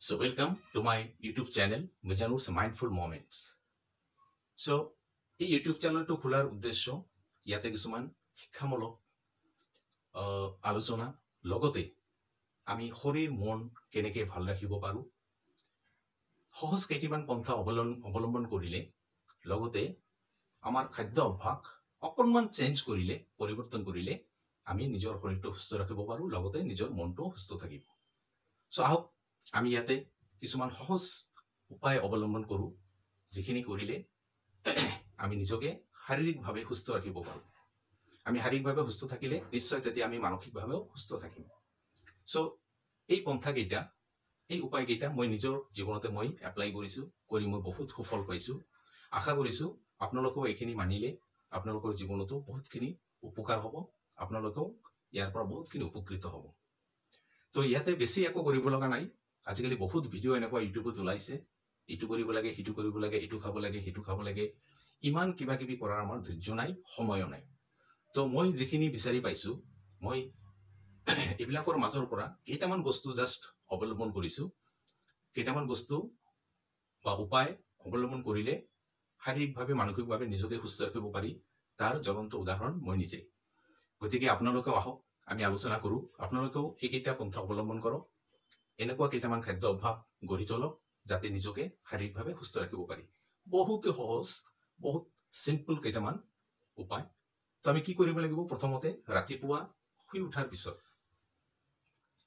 So welcome to my YouTube channel, Mijanur's Mindful Moments. So এই YouTube চ্যানেলটো খোলার উদ্দেশ্য ইয়াতে কিছুমান শিক্ষামূলক আলোচনা লগতে আমি শৰীৰ মন কেনেকে ভাল ৰাখিব পাৰো সহজ কেইটামান পন্থা অৱলম্বন কৰিলে লগতে আমাৰ খাদ্য অভ্যাস অকণমান চেঞ্জ কৰিলে পৰিৱৰ্তন কৰিলে আমি নিজৰ শৰীৰটো সুস্থ ৰাখিব পাৰো লগতে নিজৰ মনটো সুস্থ থাকিব। সো আহক আমি ইয়াতে কিছুমান সহজ উপায় অৱলম্বন কৰো যিখিনি কৰিলে আমি নিজকে শাৰীৰিকভাৱে সুস্থ ৰাখিব পাৰো। আমি শাৰীৰিকভাৱে সুস্থ থাকিলে নিশ্চয় তেতিয়া আমি মানসিকভাৱেও সুস্থ থাকিম। সো এই পন্থা কেইটা এই উপায় কেইটা মই নিজৰ জীৱনতে মই এপ্লাই কৰিছো কৰি মই বহুত সফল পাইছো। আশা কৰিছো আপোনালোকেও এইখিনি মানিলে আপোনালোকৰ জীৱনতো বহুতখিনি উপকাৰ হ'ব, আপোনালোকেও ইয়াৰ পৰা বহুতখিনি উপকৃত হ'ব। তো ইয়াতে বেছি একো কৰিব লগা নাই। আজিকালি বহুত ভিডিঅ' এনেকুৱা ইউটিউবত ওলাইছে, ইটো কৰিব লাগে, সিটো কৰিব লাগে, ইটো খাব লাগে, সিটো খাব লাগে। ইমান কিবা কিবি কৰাৰ আমাৰ ধৈৰ্য নাই, সময়ো নাই। তো মই যিখিনি বিচাৰি পাইছো মই এইবিলাকৰ মাজৰ পৰা কেইটামান বস্তু জাষ্ট অৱলম্বন কৰিছো। কেইটামান বস্তু বা উপায় অৱলম্বন কৰিলে শাৰীৰিকভাৱে মানসিকভাৱে নিজকে সুস্থ ৰাখিব পাৰি, তাৰ জ্বলন্ত উদাহৰণ মই নিজে। গতিকে আপোনালোকেও আহক আমি আলোচনা কৰো। আপোনালোকেও এইকেইটা পন্থা অৱলম্বন কৰক, এনেকুৱা কেইটামান খাদ্য অভ্যাস গঢ়ি তোলক যাতে নিজকে শাৰীৰিকভাৱে সুস্থ ৰাখিব পাৰি। বহুত সহজ, বহুত চিম্পল কেইটামান উপায়। তো আমি কি কৰিব লাগিব? প্ৰথমতে ৰাতিপুৱা শুই উঠাৰ পিছত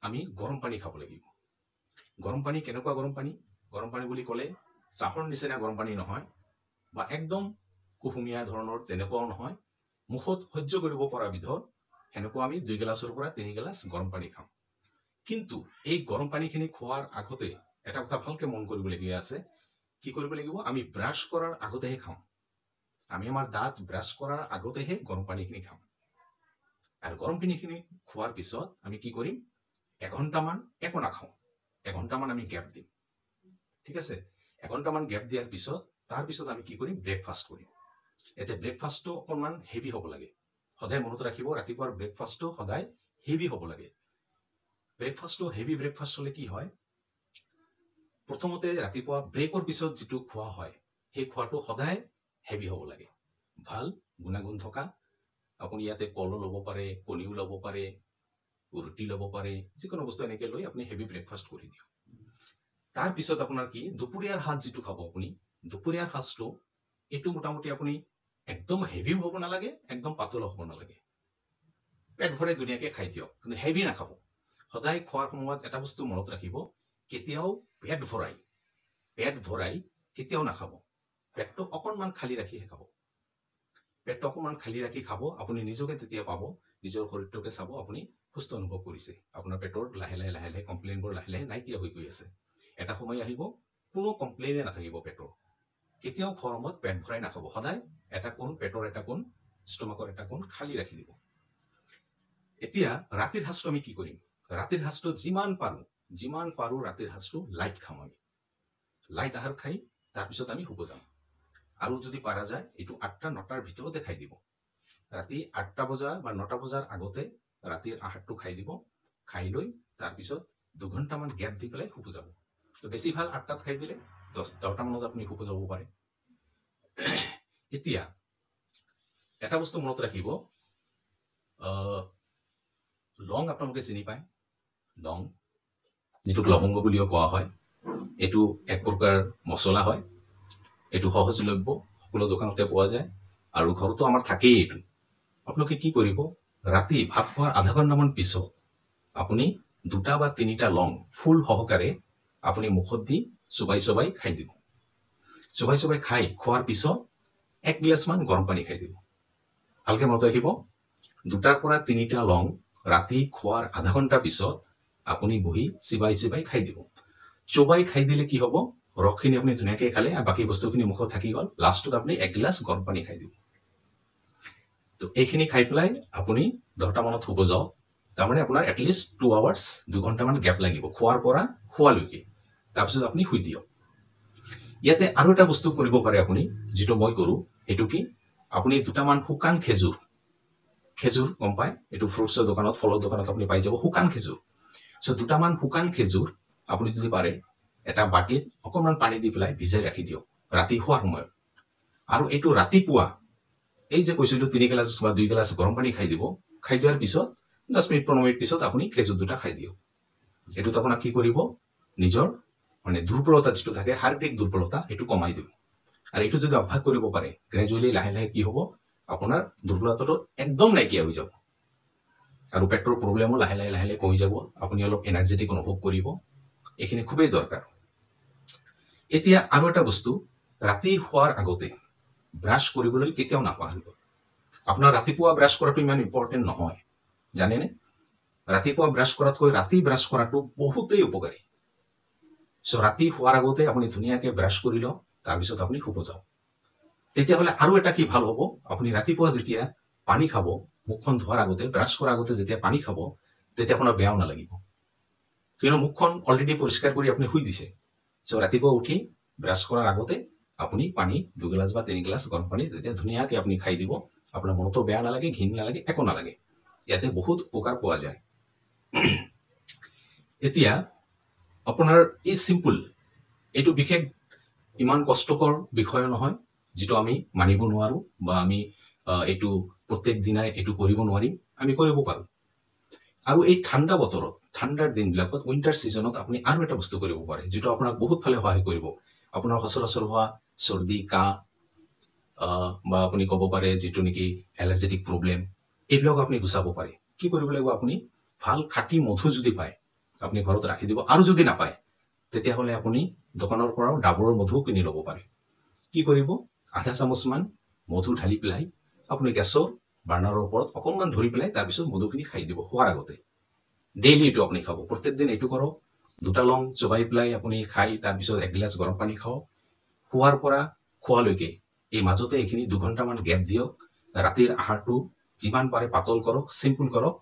আমি গৰম পানী খাব লাগিব। গৰম পানী কেনেকুৱা গৰম পানী? গৰম পানী বুলি ক'লে চাহৰ নিচিনা গৰম পানী নহয় বা একদম কুহুমীয়া ধৰণৰ তেনেকুৱাও নহয়, মুখত সহ্য কৰিব পৰা বিধৰ সেনেকুৱা আমি 2 গিলাচৰ পৰা 3 গিলাচ গৰম পানী খাম। কিন্তু এই গৰম পানীখিনি খোৱাৰ আগতে এটা কথা ভালকে মন কৰিবলগীয়া আছে। কি কৰিব লাগিব? আমি ব্ৰাছ কৰাৰ আগতেহে খাম। আমি আমাৰ দাঁত ব্ৰাছ কৰাৰ আগতেহে গৰম পানীখিনি খাম। আৰু গৰম পানীখিনি খোৱাৰ পিছত আমি কি কৰিম? 1 ঘণ্টামান একো নাখাওঁ, 1 ঘণ্টামান আমি গেপ দিম। ঠিক আছে? 1 ঘণ্টামান গেপ দিয়াৰ পিছত তাৰপিছত আমি কি কৰিম? ব্ৰেকফাষ্ট কৰিম। এতিয়া ব্ৰেকফাষ্টটো অকণমান হেভি হ'ব লাগে। সদায় মনত ৰাখিব, ৰাতিপুৱাৰ ব্ৰেকফাষ্টটো সদায় হেভি হ'ব লাগে। ব্ৰেকফাষ্টটো হেভি ব্ৰেকফাষ্ট হ'লে কি হয়? প্ৰথমতে ৰাতিপুৱা ব্ৰেকৰ পিছত যিটো খোৱা হয় সেই খোৱাটো সদায় হেভি হ'ব লাগে, ভাল গুণাগুণ থকা। আপুনি ইয়াতে কলো ল'ব পাৰে, কণীও ল'ব পাৰে, ৰুটি ল'ব পাৰে, যিকোনো বস্তু এনেকৈ লৈ আপুনি হেভি ব্ৰেকফাষ্ট কৰি দিয়ক। তাৰপিছত আপোনাৰ কি? দুপৰীয়াৰ সাজ যিটো খাব আপুনি, দুপৰীয়াৰ সাজটো এইটো মোটামুটি আপুনি একদম হেভিও হ'ব নালাগে, একদম পাতলো হ'ব নালাগে। পেট ভৰাই ধুনীয়াকৈ খাই দিয়ক, কিন্তু হেভি নাখাব। সদায় খোৱাৰ সময়ত এটা বস্তু মনত ৰাখিব, কেতিয়াও পেট ভৰাই কেতিয়াও নাখাব। পেটটো অকণমান খালী ৰাখিহে খাব। পেটটো অকণমান খালী ৰাখি খাব। আপুনি নিজকে তেতিয়া পাব, নিজৰ শৰীৰটোকে চাব, আপুনি সুস্থ অনুভৱ কৰিছে। আপোনাৰ পেটৰ লাহে লাহে কমপ্লেইনবোৰ লাহে লাহে নাইকিয়া হৈ গৈ আছে। এটা সময় আহিব কোনো কমপ্লেইনে নাথাকিব পেটৰ। কেতিয়াও খোৱাৰ সময়ত পেট ভৰাই নাখাব। সদায় এটা কোণ, পেটৰ এটা কোণ, ষ্টমাকৰ এটা কোণ খালী ৰাখি দিব। এতিয়া ৰাতিৰ সাজটো আমি কি কৰিম? ৰাতিৰ সাজটো যিমান পাৰো ৰাতিৰ সাজটো লাইট খাম। আমি লাইট আহাৰ খাই তাৰপিছত আমি শুব যাম। আৰু যদি পাৰা যায় এইটো 8টা-9টাৰ ভিতৰতে খাই দিব। ৰাতি 8টা বজা বা 9টা বজাৰ আগতে ৰাতিৰ আহাৰটো খাই দিব। খাই লৈ তাৰপিছত 2 ঘণ্টামান গেপ দি পেলাই শুব যাব। তো বেছি ভাল 8টাত খাই দিলে 10টা মানত আপুনি শুব যাব পাৰে। এতিয়া এটা বস্তু মনত ৰাখিব, লং আপোনালোকে চিনি পায়, লং যিটোক লৱংগ বুলিও কোৱা হয়। এইটো এক প্ৰকাৰ মছলা হয়। এইটো সহজলভ্য, সকলো দোকানতে পোৱা যায় আৰু ঘৰতো আমাৰ থাকেই। এইটো আপোনালোকে কি কৰিব? ৰাতি ভাত খোৱাৰ আধা ঘণ্টামান পিছত আপুনি 2টা বা 3টা লং ফুল সহকাৰে আপুনি মুখত দি চোবাই খাই দিব। চোবাই খাই খোৱাৰ পিছত 1 গিলাচমান গৰম পানী খাই দিব। ভালকে মনত ৰাখিব, 2টাৰ পৰা 3টা লং ৰাতি খোৱাৰ আধা ঘণ্টা পিছত আপুনি বহি চিবাই খাই দিব। চোবাই খাই দিলে কি হ'ব? ৰসখিনি আপুনি ধুনীয়াকৈ খালে আৰু বাকী বস্তুখিনি মুখত থাকি গ'ল। লাষ্টত আপুনি 1 গিলাচ গৰম পানী খাই দিব। তো এইখিনি খাই পেলাই আপুনি 10টা মানত শুব যাওক। তাৰমানে আপোনাৰ এটলিষ্ট 2 আৱাৰ্ছ 2 ঘণ্টামান গেপ লাগিব খোৱাৰ পৰা শোৱালৈকে। তাৰপিছত আপুনি শুই দিয়ক। ইয়াতে আৰু এটা বস্তু কৰিব পাৰে আপুনি, যিটো মই কৰোঁ। সেইটো কি? আপুনি 2টামান শুকান খেজুৰ গম পায়, এইটো ফ্ৰুটছৰ দোকানত, ফলৰ দোকানত আপুনি পাই যাব শুকান খেজুৰ। সো 2টামান শুকান খেজুৰ আপুনি যদি পাৰে এটা বাটিত অকণমান পানী দি পেলাই ভিজাই ৰাখি দিয়ক ৰাতি শোৱাৰ সময়ত। আৰু এইটো ৰাতিপুৱা এই যে কৈছিলোঁ 3 গিলাচ বা 2 গিলাচ গৰম পানী খাই দিব। খাই দিয়াৰ পিছত 10 মিনিট 15 মিনিট পিছত আপুনি খেজুৰ দুটা খাই দিয়ক। এইটোত আপোনাক কি কৰিব, নিজৰ মানে দুৰ্বলতা যিটো থাকে শাৰীৰিক দুৰ্বলতা সেইটো কমাই দিব। আৰু এইটো যদি অভ্যাস কৰিব পাৰে গ্ৰেজুৱেলি লাহে লাহে কি হ'ব, আপোনাৰ দুৰ্বলতাটো একদম নাইকিয়া হৈ যাব আৰু পেটৰ প্ৰব্লেমো লাহে লাহে লাহে লাহে কমি যাব। আপুনি অলপ এনাৰ্জেটিক অনুভৱ কৰিব। এইখিনি খুবেই দৰকাৰ। এতিয়া আৰু এটা বস্তু, ৰাতি শোৱাৰ আগতে ব্ৰাছ কৰিবলৈ কেতিয়াও নাপাহৰিব। আপোনাৰ ৰাতিপুৱা ব্ৰাছ কৰাটো ইমান ইম্পৰ্টেণ্ট নহয়, জানেনে? ৰাতিপুৱা ব্ৰাছ কৰাতকৈ ৰাতি ব্ৰাছ কৰাটো বহুতেই উপকাৰী। চ' ৰাতি শোৱাৰ আগতে আপুনি ধুনীয়াকৈ ব্ৰাছ কৰি লওক, তাৰপিছত আপুনি শুব যাওক। তেতিয়াহ'লে আৰু এটা কি ভাল হ'ব, আপুনি ৰাতিপুৱা যেতিয়া পানী খাব, মুখখন ধোৱাৰ আগতে ব্ৰাছ কৰাৰ আগতে যেতিয়া পানী খাব, তেতিয়া আপোনাৰ বেয়াও নালাগিব, কিয়নো মুখখন অলৰেডি পৰিষ্কাৰ কৰি আপুনি শুই দিছে। চ' ৰাতিপুৱা উঠি ব্ৰাছ কৰাৰ আগতে আপুনি পানী 2 গিলাচ বা 3 গিলাচ গৰম পানী তেতিয়া ধুনীয়াকৈ আপুনি খাই দিব। আপোনাৰ মনতো বেয়া নালাগে, ঘিণ নালাগে, একো নালাগে। ইয়াতে বহুত উপকাৰ পোৱা যায়। এতিয়া আপোনাৰ এই চিম্পল, এইটো বিশেষ ইমান কষ্টকৰ বিষয় নহয় যিটো আমি মানিব নোৱাৰো বা আমি এইটো প্ৰত্যেক দিনাই এইটো কৰিব নোৱাৰিম, আমি কৰিব পাৰোঁ। আৰু এই ঠাণ্ডা বতৰত, ঠাণ্ডাৰ দিনবিলাকত, উইণ্টাৰ ছিজনত আপুনি আৰু এটা বস্তু কৰিব পাৰে যিটো আপোনাক বহুত ফালে সহায় কৰিব। আপোনাৰ সচৰাচৰ হোৱা চৰ্দি কাহ বা আপুনি ক'ব পাৰে যিটো নেকি এলাৰ্জেটিক প্ৰব্লেম, এইবিলাক আপুনি গুচাব পাৰে। কি কৰিব লাগিব, আপুনি ভাল খাটি মধু যদি পায় আপুনি ঘৰত ৰাখি দিব। আৰু যদি নাপায় তেতিয়াহ'লে আপুনি দোকানৰ পৰাও ডাবৰ মধু কিনি ল'ব পাৰে। কি কৰিব, আধা চামুচমান মধু ঢালি পেলাই আপুনি গেছৰ বাৰ্ণাৰৰ ওপৰত অকণমান ধৰি পেলাই তাৰপিছত মধুখিনি খাই দিব শোৱাৰ আগতে। ডেইলি এইটো আপুনি খাব, প্ৰত্যেক দিন এইটো কৰক। 2টা লং চবাই পেলাই আপুনি খাই তাৰপিছত 1 গিলাচ গৰম পানী খাওক। শোৱাৰ পৰা খোৱালৈকে এই মাজতে এইখিনি 2 ঘণ্টামান গেপ দিয়ক। ৰাতিৰ আহাৰটো যিমান পাৰে পাতল কৰক, চিম্পল কৰক।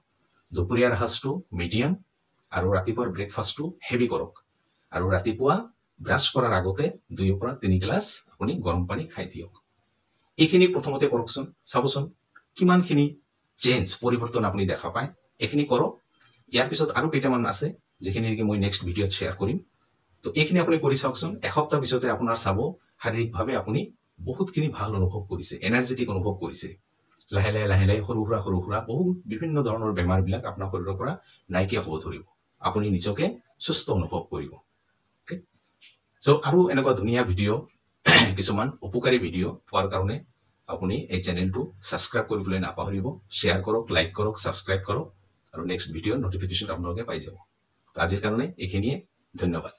দুপৰীয়াৰ সাঁজটো মিডিয়াম আৰু ৰাতিপুৱাৰ ব্ৰেকফাষ্টটো হেভি কৰক। আৰু ৰাতিপুৱা ব্ৰাছ কৰাৰ আগতে 2 পৰা 3 গিলাচ আপুনি গৰম পানী খাই দিয়ক। এইখিনি প্ৰথমতে কৰকচোন, চাবচোন কিমানখিনি পৰিৱৰ্তন আপুনি দেখা পায়। এইখিনি কৰক। ইয়াৰ পিছত আৰু কেইটামান আছে যিখিনি নেকি মই নেক্সট ভিডিঅ'ত শ্বেয়াৰ কৰিম। তো এইখিনি আপুনি কৰি চাওকচোন। এসপ্তাহ পিছতে আপোনাৰ চাব শাৰীৰিকভাৱে আপুনি বহুতখিনি ভাল অনুভৱ কৰিছে, এনাৰ্জেটিক অনুভৱ কৰিছে। লাহে লাহে লাহে লাহে সৰু সুৰা বহুত বিভিন্ন ধৰণৰ বেমাৰবিলাক আপোনাৰ শৰীৰৰ পৰা নাইকিয়া হ'ব ধৰিব। আপুনি নিজকে সুস্থ অনুভৱ কৰিব। চ' আৰু এনেকুৱা ধুনীয়া ভিডিঅ' কিছুমান উপকাৰী ভিডিঅ' পোৱাৰ কাৰণে আপুনি এই চেনেলটো ছাবস্ক্ৰাইব কৰিবলৈ নাপাহৰিব। শ্বেয়াৰ কৰক, লাইক কৰক, ছাবস্ক্ৰাইব কৰক আৰু নেক্সট ভিডিঅ'ৰ নটিফিকেশ্যন আপোনালোকে পাই যাব। আজিৰ কাৰণে এইখিনিয়ে, ধন্যবাদ।